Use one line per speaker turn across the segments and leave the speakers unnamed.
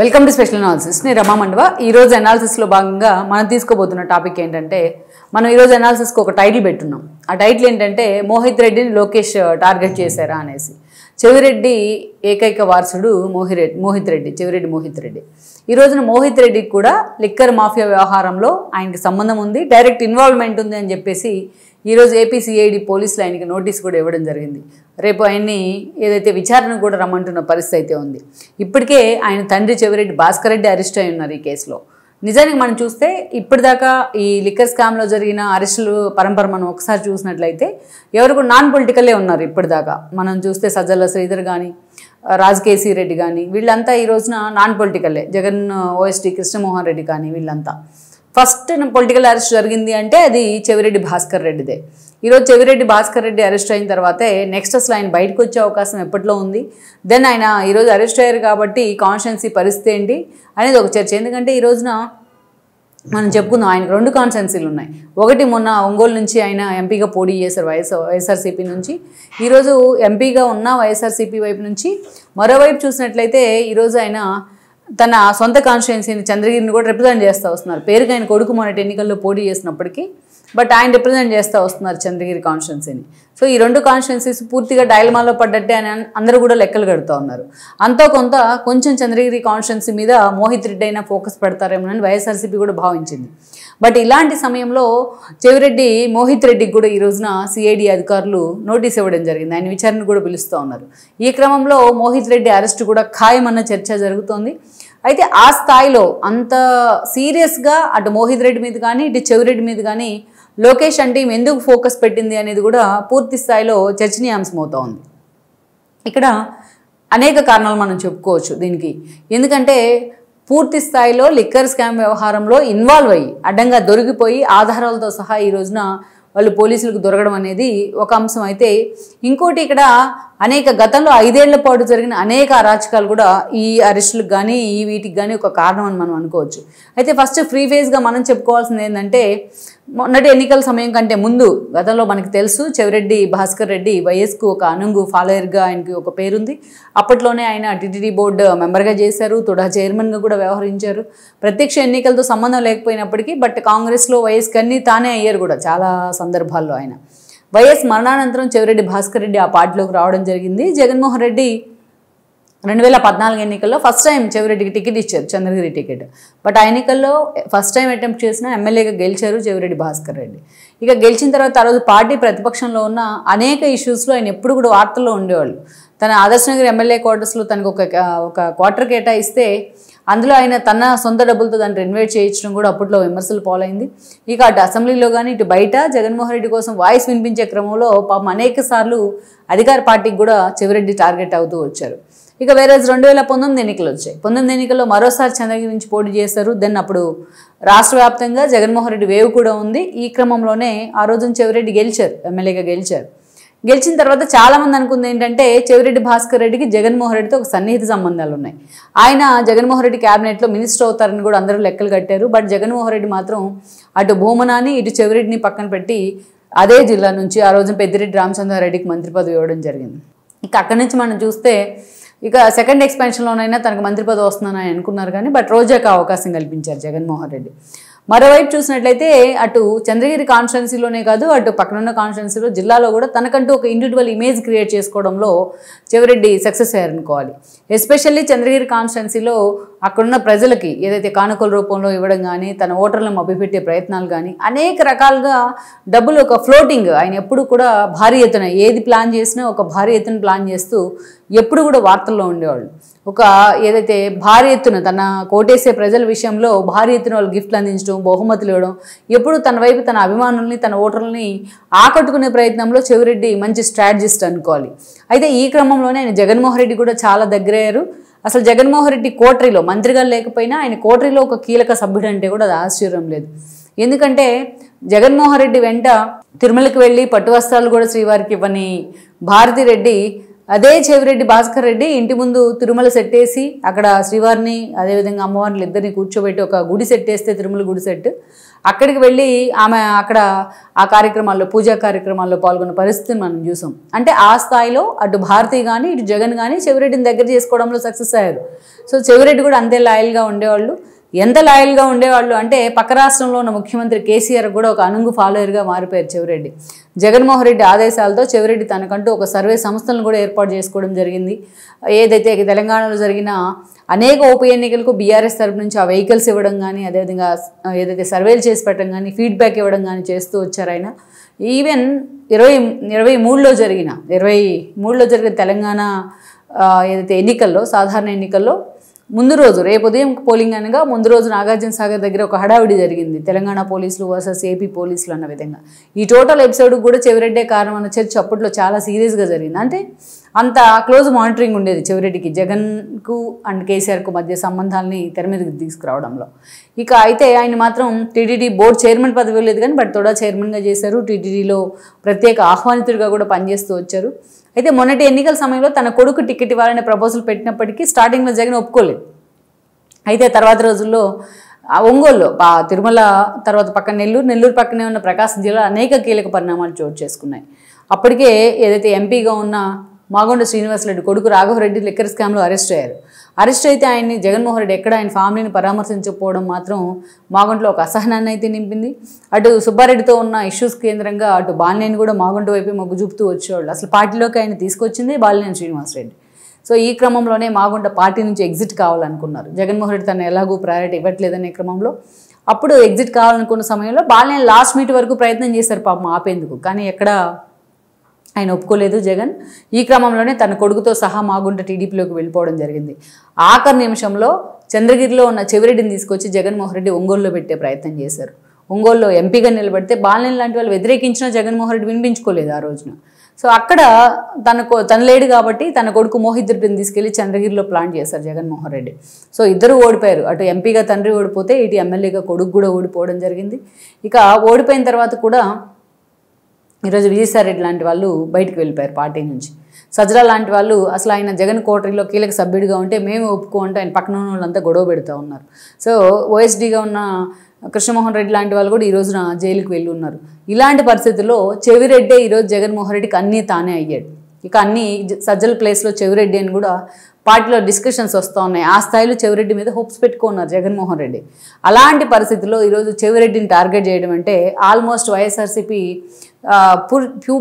Welcome to special analysis. నేను రమా మండవ. ఈరోజు అనాలిసిస్లో భాగంగా మనం తీసుకోబోతున్న టాపిక్ ఏంటంటే, మనం ఈరోజు అనాలిసిస్కి ఒక టైటిల్ పెట్టున్నాం. ఆ టైటిల్ ఏంటంటే మోహిత్ రెడ్డిని లోకేష్ టార్గెట్ చేశారా అనేసి. చెవిరెడ్డి ఏకైక వారసుడు మోహిత్ రెడ్డి, చెవిరెడ్డి మోహిత్ రెడ్డి. ఈ రోజున మోహిత్ రెడ్డికి కూడా లిక్కర్ మాఫియా వ్యవహారంలో ఆయనకి సంబంధం ఉంది, డైరెక్ట్ ఇన్వాల్వ్మెంట్ ఉంది అని చెప్పేసి ఈరోజు ఏపీసీఐడి పోలీసులు ఆయనకి నోటీస్ కూడా ఇవ్వడం జరిగింది. రేపు ఆయన్ని ఏదైతే విచారణ కూడా రమ్మంటున్న పరిస్థితి అయితే ఉంది. ఇప్పటికే ఆయన తండ్రి చెవిరెడ్డి భాస్కర్ రెడ్డి అరెస్ట్ అయి ఉన్నారు ఈ కేసులో. నిజానికి మనం చూస్తే ఇప్పటిదాకా ఈ లిక్కర్ స్కామ్లో జరిగిన అరెస్టులు పరంపర మనం ఒకసారి చూసినట్లయితే ఎవరు కూడా నాన్ పొలిటికలే ఉన్నారు. ఇప్పటిదాకా మనం చూస్తే సజ్జల శ్రీధర్ కానీ, రాజకేసీ రెడ్డి కానీ, వీళ్ళంతా ఈ రోజున నాన్ పొలిటికలే. జగన్ ఓఎస్టీ కృష్ణమోహన్ రెడ్డి కానీ వీళ్ళంతా. ఫస్ట్ పొలిటికల్ అరెస్ట్ జరిగింది అంటే అది చెవిరెడ్డి భాస్కర్ రెడ్డిదే. ఈరోజు చెవిరెడ్డి భాస్కర్ రెడ్డి అరెస్ట్ అయిన తర్వాతే నెక్స్ట్ అసలు ఆయన బయటకు వచ్చే అవకాశం ఎప్పట్లో ఉంది. దెన్ ఆయన ఈరోజు అరెస్ట్ అయ్యారు కాబట్టి కాన్స్టిట్యున్సీ పరిస్థితి ఏంటి అనేది ఒక చర్చ. ఎందుకంటే ఈ రోజున మనం చెప్పుకుందాం, ఆయనకు 2 కాన్స్టిట్యున్సీలు ఉన్నాయి. ఒకటి మొన్న ఒంగోలు నుంచి ఆయన ఎంపీగా పోటీ చేశారు వైఎస్ఆర్సీపీ నుంచి. ఈరోజు ఎంపీగా ఉన్న వైఎస్ఆర్సీపీ వైపు నుంచి. మరోవైపు చూసినట్లయితే ఈరోజు ఆయన తన సొంత కాన్స్టిట్యున్సీని చంద్రగిరిని కూడా రిప్రజెంట్ చేస్తూ వస్తున్నారు. పేరుకి ఆయన కొడుకు మొన్నటి ఎన్నికల్లో పోటీ చేసినప్పటికీ బట్ ఆయన రిప్రజెంట్ చేస్తూ వస్తున్నారు చంద్రగిరి కాన్స్టిట్యున్సీని. సో ఈ 2 కాన్స్టిట్యున్సీస్ పూర్తిగా డైలమాలో పడ్డట్టే అని అందరూ కూడా లెక్కలు కడుతూ ఉన్నారు. అంతో కొంచెం చంద్రగిరి కాన్స్టిట్యున్సీ మీద మోహిత్ రెడ్డి అయినా ఫోకస్ పెడతారేమోనని వైఎస్ఆర్సీపీ కూడా భావించింది. బట్ ఇలాంటి సమయంలో చెవిరెడ్డి మోహిత్ రెడ్డికి కూడా ఈ రోజున సిఐడి అధికారులు నోటీస్ ఇవ్వడం జరిగింది. ఆయన విచారణ కూడా పిలుస్తూ ఉన్నారు. ఈ క్రమంలో మోహిత్ రెడ్డి అరెస్ట్ కూడా ఖాయమన్న చర్చ జరుగుతోంది. అయితే ఆ స్థాయిలో అంత సీరియస్గా అటు మోహిత్ రెడ్డి మీద కానీ ఇటు చెవిరెడ్డి మీద కానీ లోకేష్ అంటే ఎందుకు ఫోకస్ పెట్టింది అనేది కూడా పూర్తి స్థాయిలో చర్చనీయాంశం అవుతూ ఉంది. ఇక్కడ అనేక కారణాలు మనం చెప్పుకోవచ్చు దీనికి. ఎందుకంటే పూర్తి స్థాయిలో లిక్కర్ స్కామ్ వ్యవహారంలో ఇన్వాల్వ్ అయ్యి అడ్డంగా దొరికిపోయి ఆధారాలతో సహా ఈ రోజున వాళ్ళు పోలీసులకు దొరకడం అనేది ఒక అంశం అయితే, ఇంకోటి ఇక్కడ అనేక గతంలో 5 ఏళ్ల పాటు జరిగిన అనేక అరాచకాలు కూడా ఈ అరెస్టులకు కానీ ఈ వీటికి కానీ ఒక కారణం అని మనం అనుకోవచ్చు. అయితే ఫస్ట్ ఫ్రీ ఫేజ్గా మనం చెప్పుకోవాల్సింది ఏంటంటే, మొన్నటి ఎన్నికల సమయం కంటే ముందు గతంలో మనకి తెలుసు చెవిరెడ్డి భాస్కర్ రెడ్డి వైఎస్కు ఒక అనుంగు ఫాలోయర్గా ఆయనకి ఒక పేరుంది. అప్పట్లోనే ఆయన టీటీడీ బోర్డు మెంబర్గా చేశారు, తుడా చైర్మన్గా కూడా వ్యవహరించారు. ప్రత్యక్ష ఎన్నికలతో సంబంధం లేకపోయినప్పటికీ బట్ కాంగ్రెస్లో వైఎస్కి అన్నీ తానే అయ్యారు కూడా చాలా సందర్భాల్లో. ఆయన వైఎస్ మరణానంతరం చెవిరెడ్డి భాస్కర్ రెడ్డి ఆ పార్టీలోకి రావడం జరిగింది. జగన్మోహన్ రెడ్డి 2014 ఎన్నికల్లో ఫస్ట్ టైం చెవిరెడ్డికి టికెట్ ఇచ్చారు, చంద్రగిరి టికెట్. బట్ ఆ ఎన్నికల్లో ఫస్ట్ టైం అటెంప్ట్ చేసిన ఎమ్మెల్యేగా గెలిచారు చెవిరెడ్డి భాస్కర్ రెడ్డి. ఇక గెలిచిన తర్వాత ఆ రోజు పార్టీ ప్రతిపక్షంలో ఉన్న అనేక ఇష్యూస్లో ఆయన ఎప్పుడు కూడా వార్తల్లో ఉండేవాళ్ళు. తన ఆదర్శనగర్ ఎమ్మెల్యే క్వార్టర్స్లో తనకు ఒక క్వార్టర్ కేటాయిస్తే అందులో ఆయన తన సొంత డబ్బులతో దాన్ని రెనోవేట్ చేయించడం కూడా అప్పట్లో విమర్శలు పాలైంది. ఇక అటు అసెంబ్లీలో కానీ ఇటు బయట జగన్మోహన్ రెడ్డి కోసం వాయిస్ వినిపించే క్రమంలో పాపం అనేక సార్లు అధికార పార్టీకి కూడా చెవిరెడ్డి టార్గెట్ అవుతూ వచ్చారు. ఇక వేరే 2019 ఎన్నికలు వచ్చాయి. 19 ఎన్నికల్లో మరోసారి చంద్రగిరి నుంచి పోటీ చేశారు. దెన్ అప్పుడు రాష్ట్ర వ్యాప్తంగా జగన్మోహన్ రెడ్డి వేవ్ కూడా ఉంది. ఈ క్రమంలోనే ఆ రోజున చెవిరెడ్డి గెలిచారు, ఎమ్మెల్యేగా గెలిచారు. గెలిచిన తర్వాత చాలామంది అనుకుంది ఏంటంటే చెవిరెడ్డి భాస్కర్ రెడ్డికి జగన్మోహన్ రెడ్డితో ఒక సన్నిహిత సంబంధాలు ఉన్నాయి. ఆయన జగన్మోహన్ రెడ్డి క్యాబినెట్లో మినిస్టర్ అవుతారని కూడా అందరూ లెక్కలు కట్టారు. బట్ జగన్మోహన్ రెడ్డి మాత్రం అటు భూమనాని ఇటు చెవిరెడ్డిని పక్కన పెట్టి అదే జిల్లా నుంచి ఆ రోజున పెద్దిరెడ్డి రామచంద్రారెడ్డికి మంత్రి పదవి ఇవ్వడం జరిగింది. ఇక అక్కడి నుంచి మనం చూస్తే ఇక సెకండ్ ఎక్స్పాన్షన్లోనైనా తనకు మంత్రి పదవి వస్తుందని అనుకున్నారు కానీ బట్ రోజాకు అవకాశం కల్పించారు జగన్మోహన్ రెడ్డి. మరోవైపు చూసినట్లయితే అటు చంద్రగిరి కాన్స్టిట్యున్సీలోనే కాదు అటు పక్కనున్న కాన్స్టిట్యున్సీలో జిల్లాలో కూడా తనకంటూ ఒక ఇండివిజువల్ ఇమేజ్ క్రియేట్ చేసుకోవడంలో చెవిరెడ్డి సక్సెస్ అయ్యారనుకోవాలి. ఎస్పెషల్లీ చంద్రగిరి కాన్స్టిట్యున్సీలో అక్కడున్న ప్రజలకి ఏదైతే కానుకల రూపంలో ఇవ్వడం కానీ తన ఓటర్లను మభ్యపెట్టే ప్రయత్నాలు కానీ అనేక రకాలుగా డబ్బులు ఒక ఫ్లోటింగ్. ఆయన ఎప్పుడు కూడా భారీ ఎత్తున ఏది ప్లాన్ చేసినా ఒక భారీ ఎత్తున ప్లాన్ చేస్తూ ఎప్పుడు కూడా వార్తల్లో ఉండేవాళ్ళు. ఒక ఏదైతే భారీ ఎత్తున తన కోటేసే ప్రజల విషయంలో భారీ ఎత్తున వాళ్ళు గిఫ్ట్లు అందించడం, బహుమతులు ఇవ్వడం, ఎప్పుడు తన వైపు తన అభిమానుల్ని తన ఓటర్లని ఆకట్టుకునే ప్రయత్నంలో చెవిరెడ్డి మంచి స్ట్రాటజిస్ట్ అనుకోవాలి. అయితే ఈ క్రమంలోనే ఆయన జగన్మోహన్ రెడ్డి కూడా చాలా దగ్గరయ్యారు. అసలు జగన్మోహన్ రెడ్డి కోటరీలో మంత్రిగా లేకపోయినా ఆయన కోటరీలో ఒక కీలక సభ్యుడు అంటే కూడా అది ఆశ్చర్యం లేదు. ఎందుకంటే జగన్మోహన్ రెడ్డి వెంట తిరుమలకి వెళ్ళి పట్టు వస్త్రాలు కూడా శ్రీవారికి ఇవ్వని భారతిరెడ్డి అదే చెవిరెడ్డి భాస్కర్ రెడ్డి ఇంటి ముందు తిరుమల సెట్ వేసి అక్కడ శ్రీవారిని అదేవిధంగా అమ్మవారిని ఇద్దరిని కూర్చోబెట్టి ఒక గుడి సెట్ వేస్తే తిరుమల గుడి సెట్ అక్కడికి వెళ్ళి ఆమె అక్కడ ఆ కార్యక్రమాల్లో పూజా కార్యక్రమాల్లో పాల్గొన్న పరిస్థితిని మనం చూసాం. అంటే ఆ స్థాయిలో అటు భారతి కానీ ఇటు జగన్ కానీ చెవిరెడ్డిని దగ్గర చేసుకోవడంలో సక్సెస్ అయ్యారు. సో చెవిరెడ్డి కూడా అంతే లాయల్గా ఉండేవాళ్ళు. ఎంత లాయల్గా ఉండేవాళ్ళు అంటే పక్క రాష్ట్రంలో ఉన్న ముఖ్యమంత్రి కేసీఆర్ కూడా ఒక అనుంగు ఫాలోయర్గా మారిపోయారు చెవిరెడ్డి. జగన్మోహన్ రెడ్డి ఆదేశాలతో చెవిరెడ్డి తనకంటూ ఒక సర్వే సంస్థలను కూడా ఏర్పాటు చేసుకోవడం జరిగింది. ఏదైతే తెలంగాణలో జరిగిన అనేక ఉప ఎన్నికలకు బీఆర్ఎస్ తరపు నుంచి ఆ వెహికల్స్ ఇవ్వడం కానీ అదేవిధంగా ఏదైతే సర్వేలు చేసి పెట్టడం కానీ ఫీడ్బ్యాక్ ఇవ్వడం కానీ చేస్తూ వచ్చారు ఆయన. ఈవెన్ 23లో జరిగిన తెలంగాణ ఏదైతే ఎన్నికల్లో సాధారణ ఎన్నికల్లో ముందు రోజు రేపు ఉదయం పోలింగ్ అనగా ముందు రోజు నాగార్జున సాగర్ దగ్గర ఒక హడావిడి జరిగింది. తెలంగాణ పోలీసులు వర్సెస్ ఏపీ పోలీసులు అన్న విధంగా ఈ టోటల్ ఎపిసోడ్కి కూడా చెవిరెడ్డే కారణం అన్న చర్చ అప్పట్లో చాలా సీరియస్గా జరిగింది. అంటే అంత క్లోజ్ మానిటరింగ్ ఉండేది చెవిరెడ్డికి జగన్కు అండ్ కేసీఆర్కు మధ్య సంబంధాలని తెర మీదకి తీసుకురావడంలో. ఇక అయితే ఆయన మాత్రం టీటీడీ బోర్డు చైర్మన్ పదవి లేదు కానీ బట్ తోడా చైర్మన్గా చేశారు. టీటీడీలో ప్రత్యేక ఆహ్వానితుడిగా కూడా పనిచేస్తూ వచ్చారు. అయితే మొన్నటి ఎన్నికల సమయంలో తన కొడుకు టికెట్ ఇవ్వాలనే ప్రపోజల్ పెట్టినప్పటికీ స్టార్టింగ్లో జగన్ ఒప్పుకోలేదు. అయితే తర్వాత రోజుల్లో ఒంగోలులో తిరుమల తర్వాత పక్కన నెల్లూరు పక్కనే ఉన్న ప్రకాశం జిల్లా అనేక కీలక పరిణామాలు చోటు చేసుకున్నాయి. అప్పటికే ఏదైతే ఎంపీగా ఉన్న మాగొండ శ్రీనివాసరెడ్డి కొడుకు రాఘవరెడ్డి లిక్కర్ స్కామ్లో అరెస్ట్ అయ్యారు. అరెస్ట్ అయితే ఆయన్ని జగన్మోహన్ రెడ్డి ఎక్కడ ఆయన ఫ్యామిలీని పరామర్శించకపోవడం మాత్రం మాగొండలో ఒక అసహనాన్ని అయితే నింపింది. అటు సుబ్బారెడ్డితో ఉన్న ఇష్యూస్ కేంద్రంగా అటు బాలినేని కూడా మాగొండ వైపే మొగ్గు చూపుతూ వచ్చేవాళ్ళు. అసలు పార్టీలోకి ఆయన తీసుకొచ్చింది బాలినేని శ్రీనివాసరెడ్డి. సో ఈ క్రమంలోనే మాగొండ పార్టీ నుంచి ఎగ్జిట్ కావాలనుకున్నారు. జగన్మోహన్ రెడ్డి తను ఎలాగూ ప్రయారిటీ ఇవ్వట్లేదనే క్రమంలో అప్పుడు ఎగ్జిట్ కావాలనుకున్న సమయంలో బాలినేని లాస్ట్ మినిట్ వరకు ప్రయత్నం చేశారు పాపం ఆపేందుకు. కానీ ఎక్కడ ఆయన ఒప్పుకోలేదు జగన్. ఈ క్రమంలోనే తన కొడుకుతో సహా మాగుంట టీడీపీలోకి వెళ్ళిపోవడం జరిగింది. ఆఖరి నిమిషంలో చంద్రగిరిలో ఉన్న చెవిరెడ్డిని తీసుకొచ్చి జగన్మోహన్ రెడ్డి ఒంగోలులో పెట్టే ప్రయత్నం చేశారు. ఒంగోలులో ఎంపీగా నిలబడితే బాలినేని లాంటి వాళ్ళు వ్యతిరేకించినా జగన్మోహన్ రెడ్డి వినిపించుకోలేదు ఆ రోజున. సో అక్కడ తన లేడు కాబట్టి తన కొడుకు మోహిత్ రెడ్డిని తీసుకెళ్లి చంద్రగిరిలో ప్లాన్ చేశారు జగన్మోహన్ రెడ్డి. సో ఇద్దరు ఓడిపోయారు. అటు ఎంపీగా తండ్రి ఓడిపోతే ఇటు ఎమ్మెల్యేగా కొడుకు కూడా ఓడిపోవడం జరిగింది. ఇక ఓడిపోయిన తర్వాత కూడా ఈరోజు విజయసాయిరెడ్డి లాంటి వాళ్ళు బయటకు వెళ్ళిపోయారు పార్టీ నుంచి. సజ్జల లాంటి వాళ్ళు అసలు ఆయన జగన్ కోటరీలో కీలక సభ్యుడిగా ఉంటే మేము ఒప్పుకోంటే ఆయన పక్కన ఉన్న వాళ్ళంతా గొడవ పెడుతూ ఉన్నారు. సో ఓఎస్డీగా ఉన్న కృష్ణమోహన్ రెడ్డి లాంటి వాళ్ళు కూడా ఈ రోజున జైలుకి వెళ్ళి ఉన్నారు. ఇలాంటి పరిస్థితుల్లో చెవిరెడ్డే ఈరోజు జగన్మోహన్ రెడ్డికి అన్నీ తానే అయ్యాడు. ఇక అన్నీ సజ్జల ప్లేస్లో చెవిరెడ్డి అని కూడా పార్టీలో డిస్కషన్స్ వస్తూ ఉన్నాయి. ఆ స్థాయిలో చెవిరెడ్డి మీద హోప్స్ పెట్టుకున్నారు జగన్మోహన్ రెడ్డి. అలాంటి పరిస్థితుల్లో ఈరోజు చెవిరెడ్డిని టార్గెట్ చేయడం అంటే ఆల్మోస్ట్ వైఎస్ఆర్సీపీ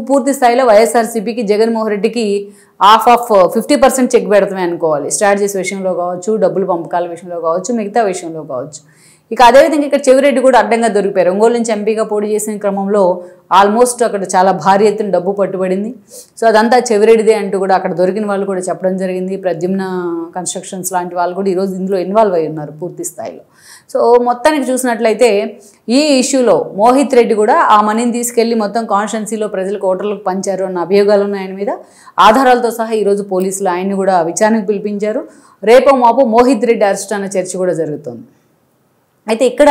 పూర్తి స్థాయిలో వైఎస్ఆర్సీపీకి జగన్మోహన్ రెడ్డికి ఆఫ్ 50% చెక్ పెడతామే అనుకోవాలి. స్ట్రాటజీస్ విషయంలో కావచ్చు, డబ్బులు పంపకాల విషయంలో కావచ్చు, మిగతా విషయంలో కావచ్చు. ఇక అదేవిధంగా ఇక్కడ చెవిరెడ్డి కూడా అడ్డంగా దొరికిపోయారు. ఒంగోలు నుంచి ఎంపీగా పోటీ చేసిన క్రమంలో ఆల్మోస్ట్ అక్కడ చాలా భారీ ఎత్తున డబ్బు పట్టుబడింది. సో అదంతా చెవిరెడ్డిదే అంటూ కూడా అక్కడ దొరికిన వాళ్ళు కూడా చెప్పడం జరిగింది. ప్రద్యుమ్న కన్స్ట్రక్షన్స్ లాంటి వాళ్ళు కూడా ఈరోజు ఇందులో ఇన్వాల్వ్ అయి ఉన్నారు పూర్తి స్థాయిలో. సో మొత్తానికి చూసినట్లయితే ఈ ఇష్యూలో మోహిత్ రెడ్డి కూడా ఆ మనీని తీసుకెళ్లి మొత్తం కాన్స్టిట్యున్సీలో ప్రజలకు ఓటర్లకు పంచారు అన్న అభియోగాలు ఉన్నాయి ఆయన మీద. ఆధారాలతో సహా ఈరోజు పోలీసులు ఆయన్ని కూడా విచారణకు పిలిపించారు. రేపో మాపో మోహిత్ రెడ్డి అరెస్ట్ అన్న చర్చ కూడా జరుగుతుంది. అయితే ఇక్కడ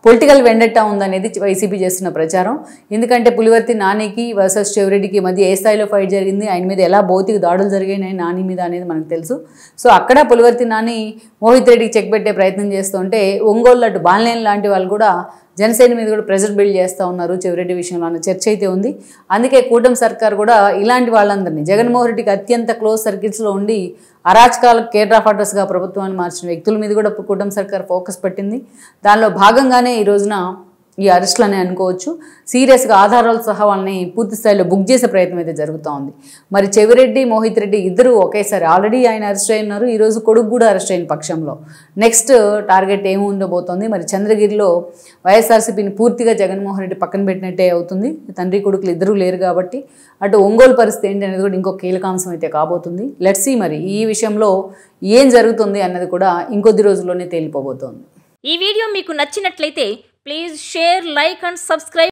పొలిటికల్ వెండెట్టా ఉందనేది వైసీపీ చేస్తున్న ప్రచారం. ఎందుకంటే పులివర్తి నానికి వర్సెస్ చెవిరెడ్డికి మధ్య ఏ స్థాయిలో ఫైట్ జరిగింది, ఆయన మీద ఎలా భౌతిక దాడులు జరిగాయి నాని మీద అనేది మనకు తెలుసు. సో అక్కడ పులివర్తి నాని మోహిత్ రెడ్డికి చెక్ పెట్టే ప్రయత్నం చేస్తుంటే ఒంగోలు అటు బాలినేని లాంటి వాళ్ళు కూడా జనసేన మీద కూడా ప్రెజర్ బిల్డ్ చేస్తూ ఉన్నారు చెవిరెడ్డి విషయంలో అన్న చర్చ అయితే ఉంది. అందుకే కూటమి సర్కార్ కూడా ఇలాంటి వాళ్ళందరినీ జగన్మోహన్ రెడ్డికి అత్యంత క్లోజ్ సర్కిల్స్లో ఉండి అరాచకాలకు కేర్ ఆఫ్ అడ్రస్గా ప్రభుత్వాన్ని మార్చిన వ్యక్తుల మీద కూడా కూటమి సర్కార్ ఫోకస్ పెట్టింది. దానిలో భాగంగానే ఈ రోజున ఈ అరెస్టులనే అనుకోవచ్చు. సీరియస్గా ఆధారాలు సహా వాళ్ళని పూర్తి స్థాయిలో బుక్ చేసే ప్రయత్నం అయితే జరుగుతూ ఉంది. మరి చెవిరెడ్డి మోహిత్ రెడ్డి ఇద్దరు ఒకేసారి ఆల్రెడీ ఆయన అరెస్ట్ అయి ఉన్నారు. ఈరోజు కొడుకు కూడా అరెస్ట్ అయిన పక్షంలో నెక్స్ట్ టార్గెట్ ఏమి ఉండబోతోంది? మరి చంద్రగిరిలో వైఎస్ఆర్సీపీని పూర్తిగా జగన్మోహన్ రెడ్డి పక్కన పెట్టినట్టే అవుతుంది. తండ్రి కొడుకులు ఇద్దరూ లేరు కాబట్టి అటు ఒంగోలు పరిస్థితి ఏంటి అనేది కూడా ఇంకో కీలకాంశం అయితే కాబోతుంది. లెట్స్ సీ మరి ఈ విషయంలో ఏం జరుగుతుంది అన్నది కూడా ఇంకొద్ది రోజుల్లోనే తేలిపోబోతోంది.
ఈ వీడియో మీకు నచ్చినట్లయితే please share, like and subscribe.